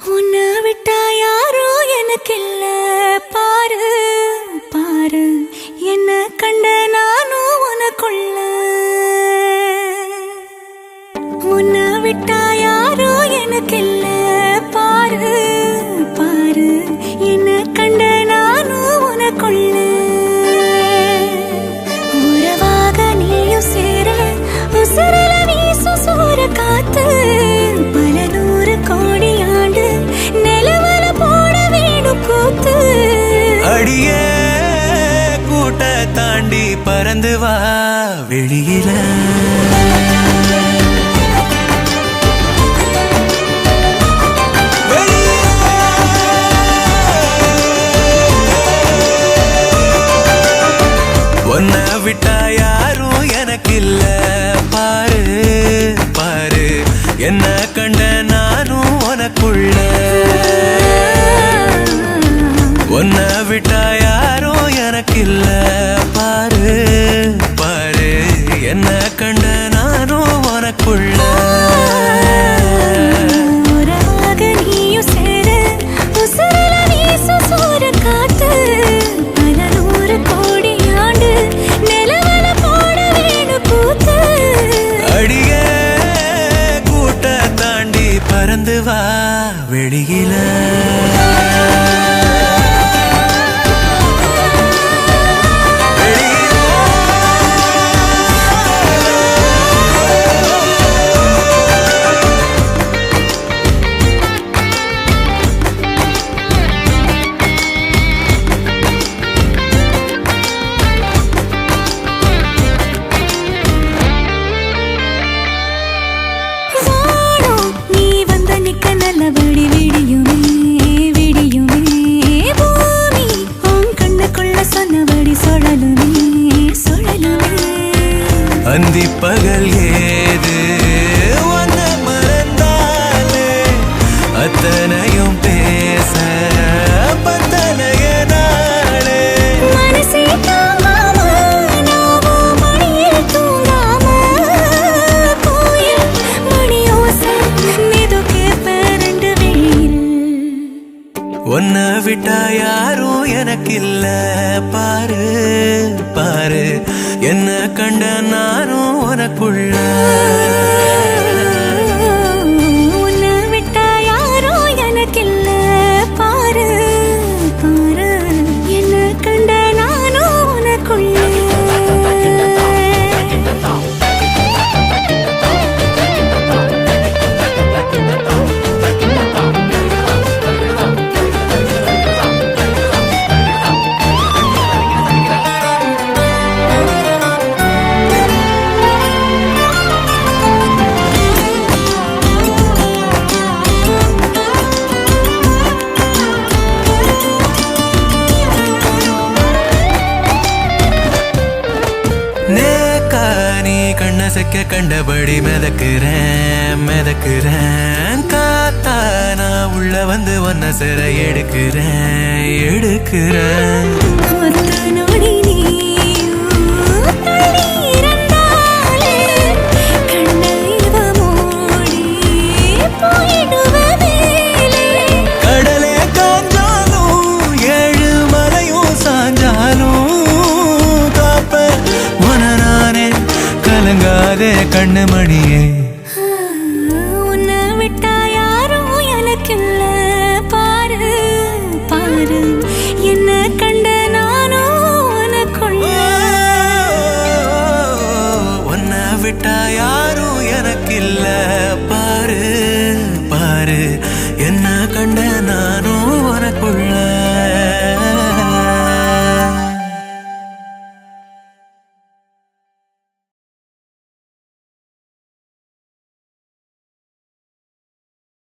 உன்னை விட்டா யாரோ எனக்கு இல்ல பாரு பாரு என்ன கண்ட நானும் உனக்குள்ள உன்னை விட்டா யாரோ எனக்கு இல்ல பாரு பாரு என்ன கண்ட நானும் உனக்குள்ள உறவாக நீயும் சேர உசுரல வீசு சூற காத்து பல நூறு கோடி ஆண்டு நிலவல போட வேணும் கூத்து அடியே கூட்ட தாண்டி பறந்து வா வெளியில உன்னை விட்டா யாரும் எனக்கு இல்ல பாரு பாரு என்ன கண்ட நானும் உனக்குள்ள உன்னை விட்டா யாரும் எனக்கு இல்ல பாரு பாரு என்ன கண்ட நானும் உனக்குள்ள பறந்து வா வெளியில நல்லபடி விடியுமே விடியுமே பூமி உன் கண்ணுக்குள்ள சொன்னபடி சுழலுமே சுழலுமே அந்தி பகல் ஏது உன்னை மறந்தாலே அத்தனையும் பேச பத்தனைய நாளே மனசே தாங்காம நாவும் மணியில் தூங்காம கோயில் மணியோசை மிதுக்கே உன்னை விட்டா யாரும் எனக்கு இல்ல பாரு பாரு என்ன கண்ட நானும் உனக்குள்ள உன்னை விட்டா யாரும் எனக்கு இல்ல பாரு பாரு என்ன கண்ட நானும் உனக்குள்ள கண்ணசைக்க கண்டபடி மிதக்குறேன் மிதக்குறேன் காத்தா நான் உள்ள வந்து ஒன்ன சிற எடுக்கிறேன் எடுக்கிறேன் கடலே காஞ்சாலும் ஏழு மலையும் சாஞ்சாலும் காப்ப மனநானே கலங்காதே கண்ணு மணியே உன்னை விட்டா யாரும் எனக்கு இல்ல பாரு பாரு என்ன கண்ட நானும் உனக்குள்ள உன்னை விட்டா யாரும் எனக்கு இல்ல பாரு பாரு என்ன கண்ட நான்